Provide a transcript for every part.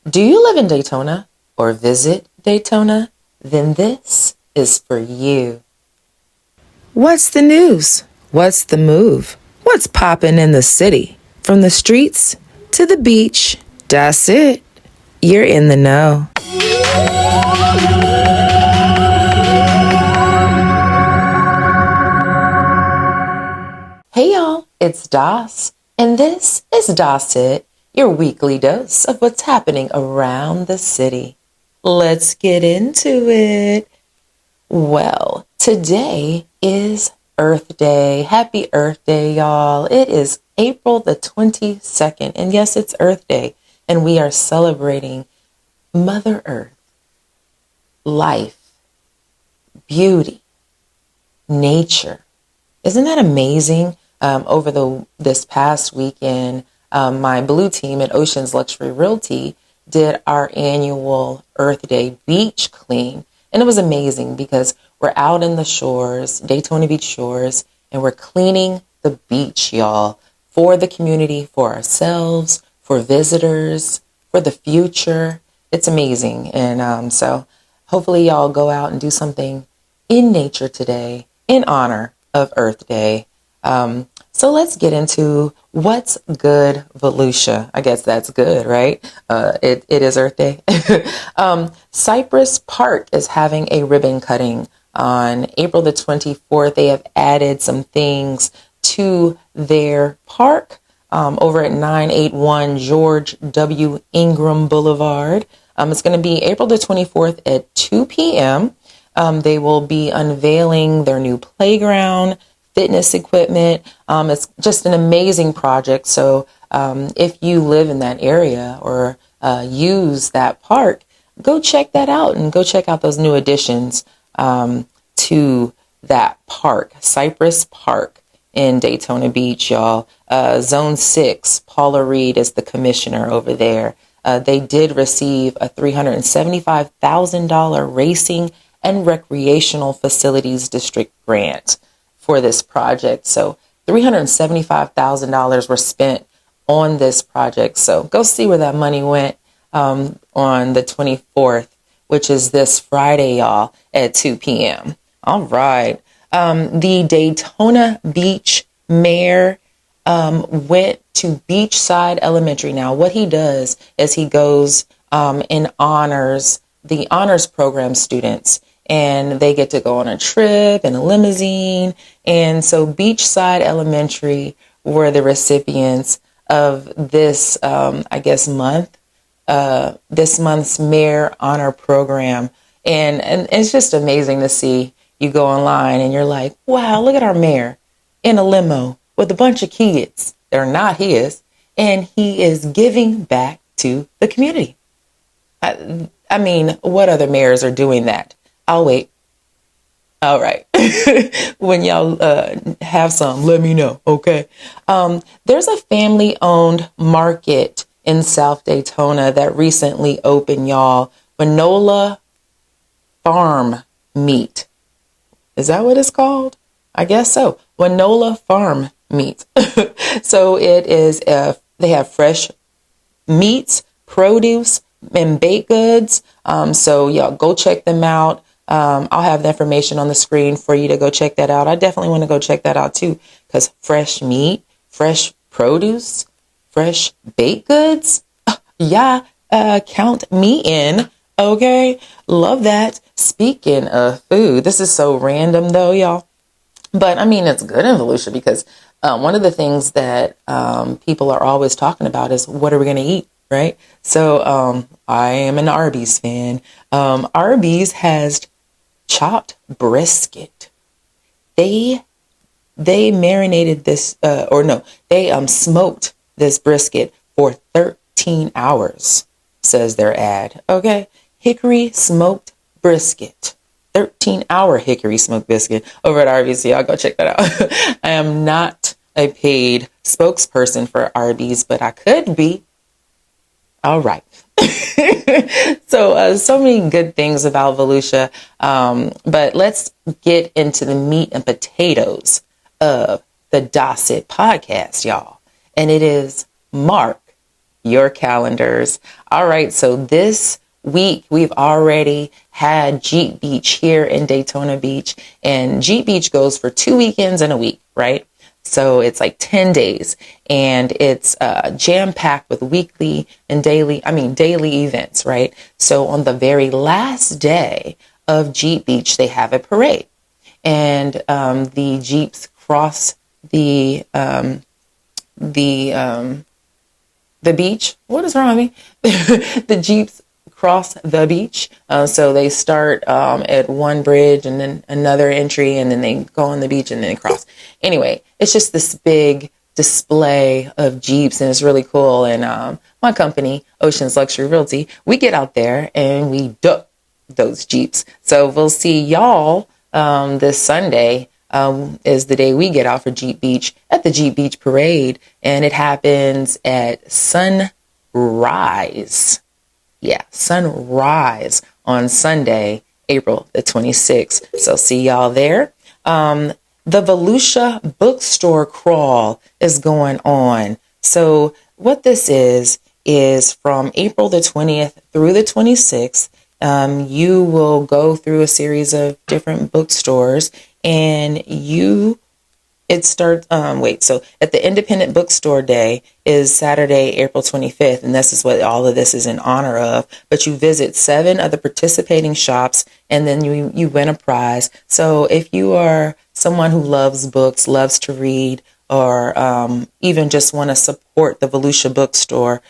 Do you live in Daytona or visit Daytona? Then this is for you. What's the news? What's the move? What's poppin' in the city? From the streets to the beach, that's it. You're in the know. Hey y'all, it's Das, and this is Das It, your weekly dose of what's happening around the city. Let's get into it. Well, today is Earth Day. Happy Earth Day, y'all. It is April the 22nd, and yes, it's Earth Day, and we are celebrating Mother Earth, life, beauty, nature. Isn't that amazing? Over this past weekend, my blue team at Oceans Luxury Realty did our annual Earth Day beach clean. And it was amazing because we're out in the shores, Daytona Beach shores, and we're cleaning the beach, y'all, for the community, for ourselves, for visitors, for the future. It's amazing. And so hopefully y'all go out and do something in nature today in honor of Earth Day. So let's get into what's good, Volusia. I guess that's good, right? It is Earth Day. Cypress Park is having a ribbon cutting on April the 24th. They have added some things to their park over at 981 George W. Ingram Boulevard. It's going to be April the 24th at 2 p.m. They will be unveiling their new playground, fitness equipment. It's just an amazing project. So if you live in that area or use that park, go check that out and go check out those new additions to that park, Cypress Park in Daytona Beach, y'all. Zone 6, Paula Reed is the commissioner over there. They did receive a $375,000 racing and recreational facilities district grant for this project. So $375,000 were spent on this project. So go see where that money went on the 24th, which is this Friday, y'all, at 2 p.m. All right. The Daytona Beach mayor went to Beachside Elementary. Now, what he does is he goes and honors the honors program students, and they get to go on a trip in a limousine. And so Beachside Elementary were the recipients of this, this month's Mayor Honor Program. And it's just amazing to see. You go online and you're like, wow, look at our mayor in a limo with a bunch of kids. They're not his. And he is giving back to the community. I mean, what other mayors are doing that? I'll wait. All right. When y'all have some, let me know. Okay. There's a family-owned market in South Daytona that recently opened, y'all. Manola Farm Meat. Is that what it's called? I guess so. Manola Farm Meat. So it is, they have fresh meats, produce, and baked goods. So y'all go check them out. I'll have the information on the screen for you to go check that out. I definitely want to go check that out too, because fresh meat, fresh produce, fresh baked goods. Yeah, count me in. Okay, love that. Speaking of food, this is so random though, y'all. But I mean, it's good in Volusia because one of the things that people are always talking about is what are we going to eat, right? So I am an Arby's fan. Arby's has chopped brisket. They marinated this, they smoked this brisket for 13 hours, says their ad. Okay, hickory smoked brisket. 13-hour hickory smoked biscuit over at Arby's. Y'all go check that out. I am not a paid spokesperson for Arby's, but I could be. All right. So many good things about Volusia. But let's get into the meat and potatoes of the Dosset podcast, y'all. And it is Mark your calendars. All right, so this week we've already had Jeep Beach here in Daytona Beach, and Jeep Beach goes for 2 weekends and a week, right? So it's like 10 days, and it's jam packed with weekly and daily events, right? So on the very last day of Jeep Beach, they have a parade, and the Jeeps cross the the beach. What is wrong with me? The Jeeps cross the beach. So they start at one bridge and then another entry, and then they go on the beach and then cross. Anyway, it's just this big display of Jeeps, and it's really cool. And my company, Ocean's Luxury Realty, we get out there and we duck those Jeeps. So we'll see y'all this Sunday. Is the day we get out for Jeep Beach at the Jeep Beach Parade, and it happens at sunrise. Yeah, sunrise on Sunday, April the 26th. So see y'all there. The Volusia Bookstore Crawl is going on. So what this is from April the 20th through the 26th. You will go through a series of different bookstores, and it starts, so at the Independent Bookstore Day is Saturday, April 25th, and this is what all of this is in honor of. But you visit 7 of the participating shops, and then you win a prize. So if you are someone who loves books, loves to read, or even just want to support the Volusia Bookstore,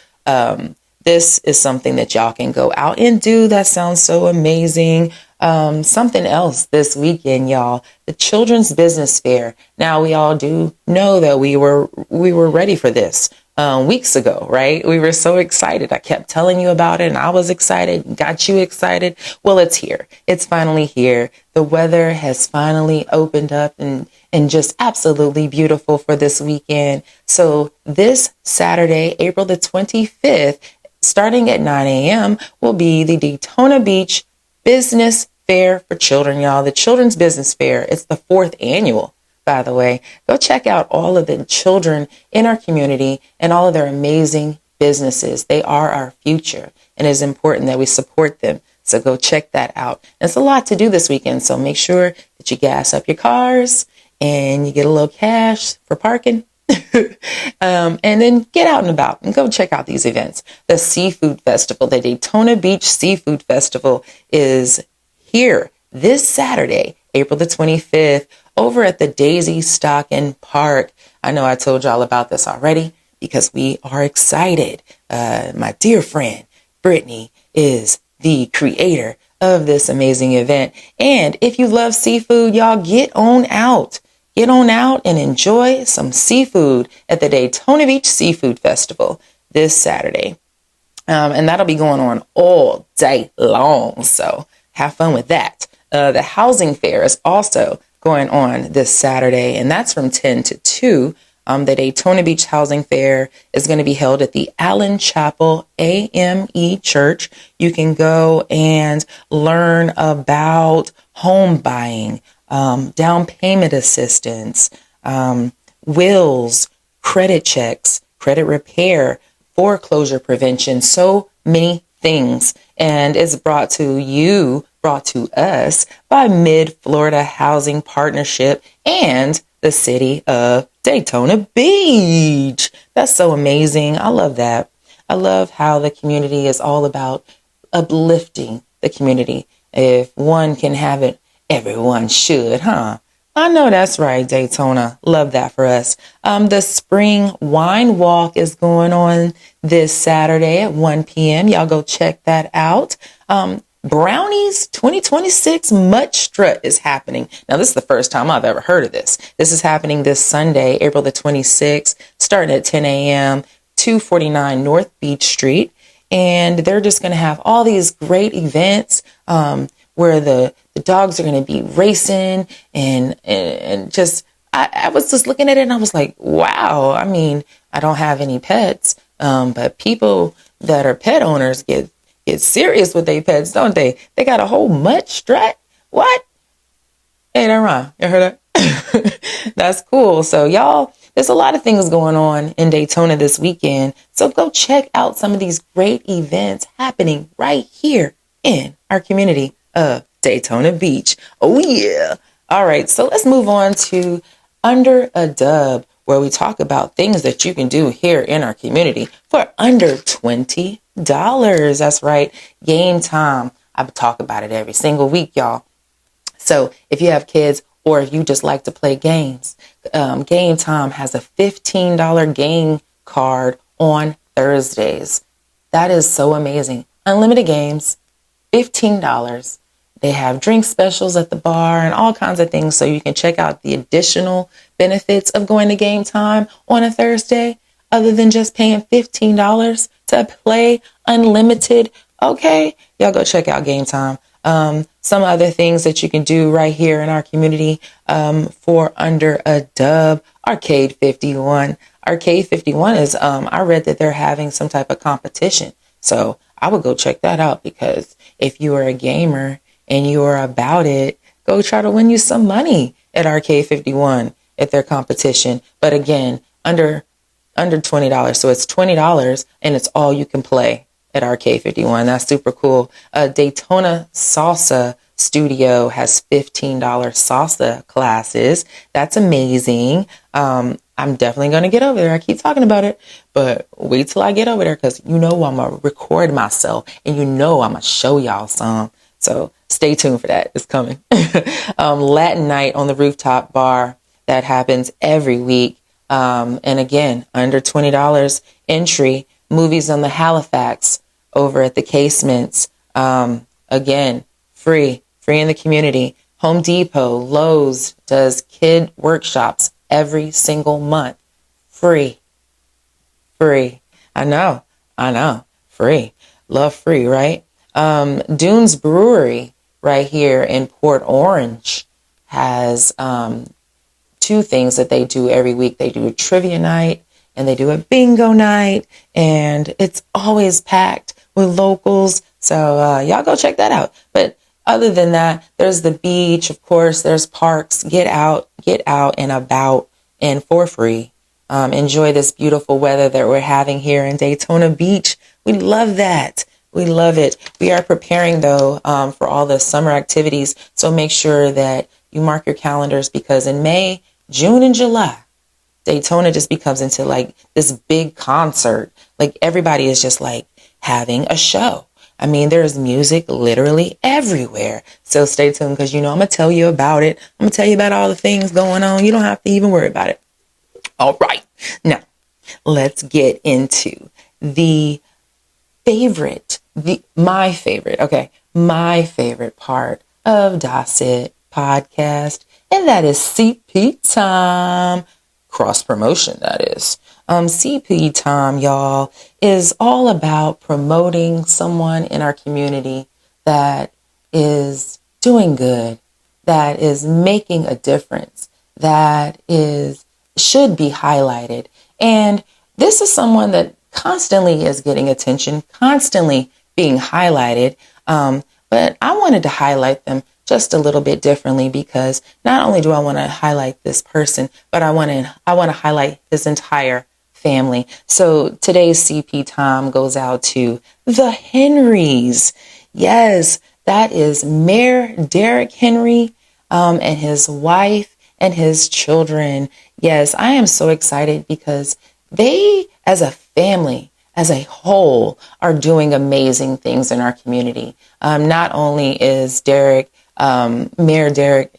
this is something that y'all can go out and do. That sounds so amazing. Something else this weekend, y'all, the Children's Business Fair. Now we all do know that we were ready for this weeks ago, right? We were so excited. I kept telling you about it, and I was excited, got you excited. Well, it's here. It's finally here. The weather has finally opened up and just absolutely beautiful for this weekend. So this Saturday, April the 25th, starting at 9 a.m. will be the Daytona Beach Business Fair for children, y'all. The Children's Business Fair. It's the 4th annual, by the way. Go check out all of the children in our community and all of their amazing businesses. They are our future, and it is important that we support them. So go check that out. And it's a lot to do this weekend, so make sure that you gas up your cars and you get a little cash for parking. And then get out and about and go check out these events. The Seafood Festival, the Daytona Beach Seafood Festival, is here this Saturday, April the 25th, over at the Daisy Stockin Park. I know I told y'all about this already because we are excited. My dear friend, Brittany, is the creator of this amazing event. And if you love seafood, y'all get on out. Get on out and enjoy some seafood at the Daytona Beach Seafood Festival this Saturday. And that'll be going on all day long. So have fun with that. The housing fair is also going on this Saturday, and that's from 10 to 2. The Daytona Beach Housing Fair is going to be held at the Allen Chapel AME Church. You can go and learn about home buying, down payment assistance, wills, credit checks, credit repair, foreclosure prevention, so many things. And it's brought to us by Mid-Florida Housing Partnership and the city of Daytona Beach. That's so amazing. I love that. I love how the community is all about uplifting the community. If one can have it, everyone should, huh? I know that's right, Daytona. Love that for us. The Spring Wine Walk is going on this Saturday at 1 p.m. Y'all go check that out. Brownies 2026 Mutt Strut is happening. Now, this is the first time I've ever heard of this. This is happening this Sunday, April the 26th, starting at 10 a.m., 249 North Beach Street. And they're just going to have all these great events where the dogs are going to be racing and just, I was just looking at it and I was like, wow. I mean, I don't have any pets, but people that are pet owners get serious with their pets, don't they? They got a whole Mutt Strut. What? Ain't that wrong? You heard that? That's cool. So y'all there's a lot of things going on in Daytona this weekend. So go check out some of these great events happening right here in our community of Daytona Beach. Oh, yeah. All right. So let's move on to Under a Dub, where we talk about things that you can do here in our community for under $20. That's right. Game time. I talk about it every single week, y'all. So if you have kids or if you just like to play games, Game Time has a $15 game card on Thursdays. That is so amazing. Unlimited games, $15. They have drink specials at the bar and all kinds of things, so you can check out the additional benefits of going to Game Time on a Thursday other than just paying $15 to play unlimited. Okay, y'all go check out Game Time. Some other things that you can do right here in our community for under a dub. Arcade 51. Arcade 51 is, I read that they're having some type of competition. So I would go check that out, because if you are a gamer and you are about it, go try to win you some money at Arcade 51 at their competition. But again, under $20. So it's $20 and it's all you can play at Arcade 51. That's super cool. Daytona Salsa Studio has $15 salsa classes. That's amazing. I'm definitely going to get over there. I keep talking about it, but wait till I get over there, because I'm going to record myself and I'm going to show y'all some. So stay tuned for that. It's coming. Latin night on the rooftop bar. That happens every week. And again, under $20 entry. Movies on the Halifax over at the Casements. Again, free in the community. Home Depot, Lowe's does kid workshops every single month. Free. I know. Free. Love free, right? Dunes Brewery right here in Port Orange has two things that they do every week. They do a trivia night and they do a bingo night, and it's always packed with locals. So y'all go check that out. But other than that, there's the beach, of course, there's parks. Get out and about, and for free. Enjoy this beautiful weather that we're having here in Daytona Beach. We love that. We love it. We are preparing, though, for all the summer activities. So make sure that you mark your calendars, because in May, June, and July, Daytona just becomes into like this big concert. Like everybody is just like having a show. I mean, there's music literally everywhere. So stay tuned, because I'm going to tell you about it. I'm going to tell you about all the things going on. You don't have to even worry about it. All right. Now, let's get into my favorite part of Dosset podcast, and that is CP time. Cross promotion, that is. CP time, y'all, is all about promoting someone in our community that is doing good, that is making a difference, that should be highlighted. And this is someone that constantly is getting attention, constantly being highlighted. But I wanted to highlight them just a little bit differently, because not only do I want to highlight this person, but I want to highlight his entire family. So today's CP time goes out to the Henrys. Yes, that is Mayor Derek Henry, and his wife and his children. Yes, I am so excited, because they, as a family, as a whole, are doing amazing things in our community. Not only is Mayor Derek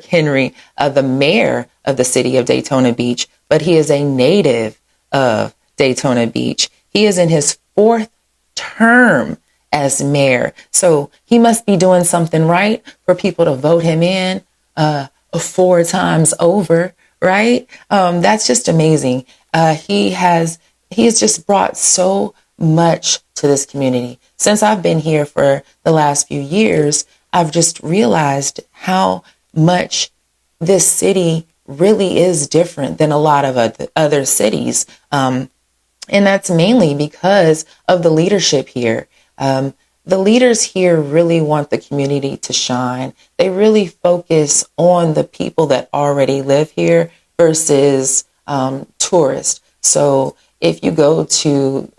Henry, the mayor of the city of Daytona Beach, but he is a native of Daytona Beach. He is in his 4th term as mayor. So he must be doing something right for people to vote him in 4 times over, right? That's just amazing. He has just brought so much to this community. Since I've been here for the last few years, I've just realized how much this city really is different than a lot of other cities. And that's mainly because of the leadership here. The leaders here really want the community to shine. They really focus on the people that already live here. versus tourist. So if you go to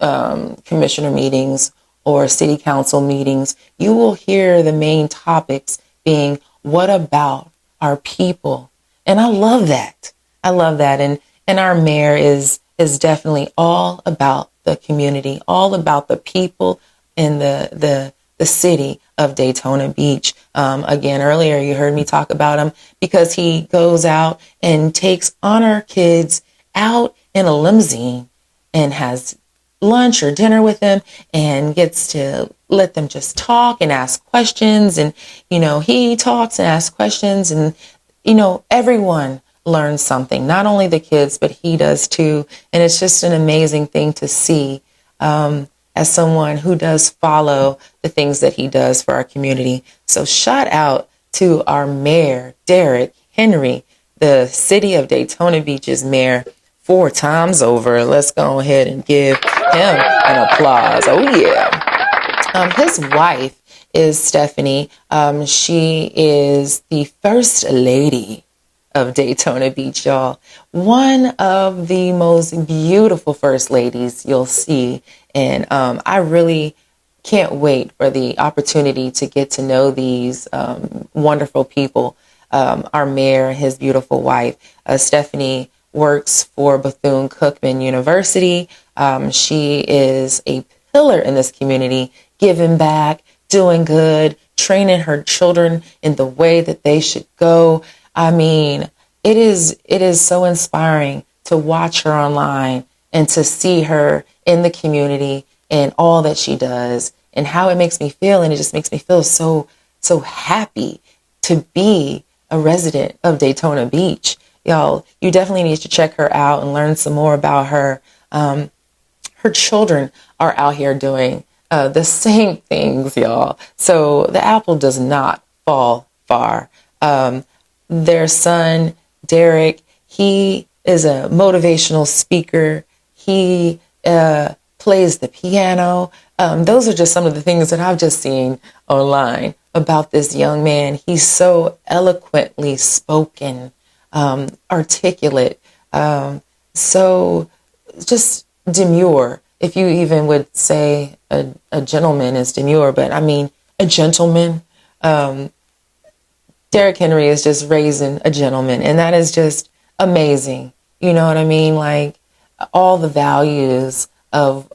commissioner meetings or city council meetings, you will hear the main topics being, what about our people? And I love that. I love that. And our mayor is definitely all about the community, all about the people in the city of Daytona Beach. Again, earlier you heard me talk about him because he goes out and takes honor kids out in a limousine and has lunch or dinner with them and gets to let them just talk and ask questions. And, he talks and asks questions and, everyone learns something, not only the kids, but he does too. And it's just an amazing thing to see as someone who does follow the things that he does for our community. So shout out to our mayor, Derek Henry, the city of Daytona Beach's mayor, 4 times over. Let's go ahead and give him an applause. Oh, yeah. His wife is Stephanie. She is the first lady of Daytona Beach, y'all. One of the most beautiful first ladies you'll see. And I really can't wait for the opportunity to get to know these wonderful people. Our mayor, his beautiful wife, Stephanie, works for Bethune-Cookman University. She is a pillar in this community, giving back, doing good, training her children in the way that they should go. I mean, it is so inspiring to watch her online and to see her in the community and all that she does and how it makes me feel. And it just makes me feel so happy to be a resident of Daytona Beach. Y'all, you definitely need to check her out and learn some more about her. Her children are out here doing the same things, y'all. So the apple does not fall far. Their son, Derek, he is a motivational speaker. He plays the piano. Those are just some of the things that I've just seen online about this young man. He's so eloquently spoken, articulate, so just demure. If you even would say a gentleman is demure, but I mean a gentleman. Derek Henry is just raising a gentleman, and that is just amazing. You know what I mean? Like all the values of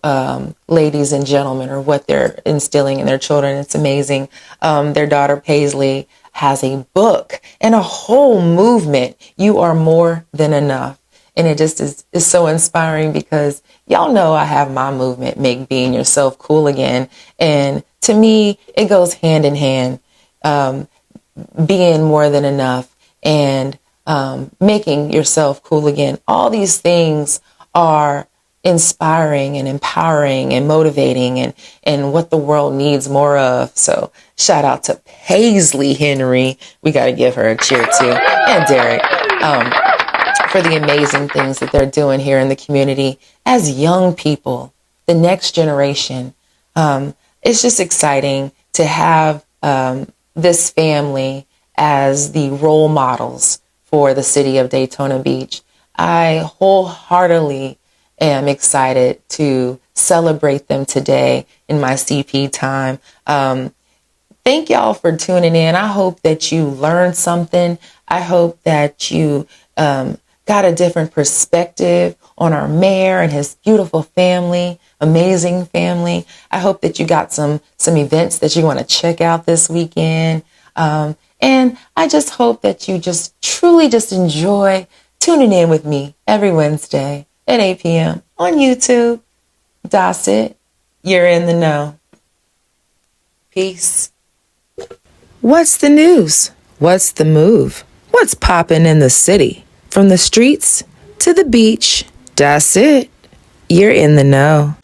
ladies and gentlemen are what they're instilling in their children. It's amazing. Their daughter Paisley has a book and a whole movement. You are more than enough. And it just is so inspiring because y'all know I have my movement, Make Being Yourself Cool Again. And to me, it goes hand in hand. Being more than enough and making yourself cool again. All these things are inspiring and empowering and motivating and what the world needs more of. So shout out to Paisley Henry. We got to give her a cheer too. And Derek for the amazing things that they're doing here in the community as young people, the next generation. It's just exciting to have this family as the role models for the city of Daytona Beach. I wholeheartedly am excited to celebrate them today in my CP time. Thank y'all for tuning in. I hope that you learned something. I hope that you got a different perspective on our mayor and his beautiful family, amazing family. I hope that you got some events that you want to check out this weekend. And I just hope that you just truly just enjoy tuning in with me every Wednesday at 8 p.m. on YouTube. That's it. You're in the know. Peace. What's the news? What's the move? What's poppin' in the city? From the streets to the beach, that's it. You're in the know.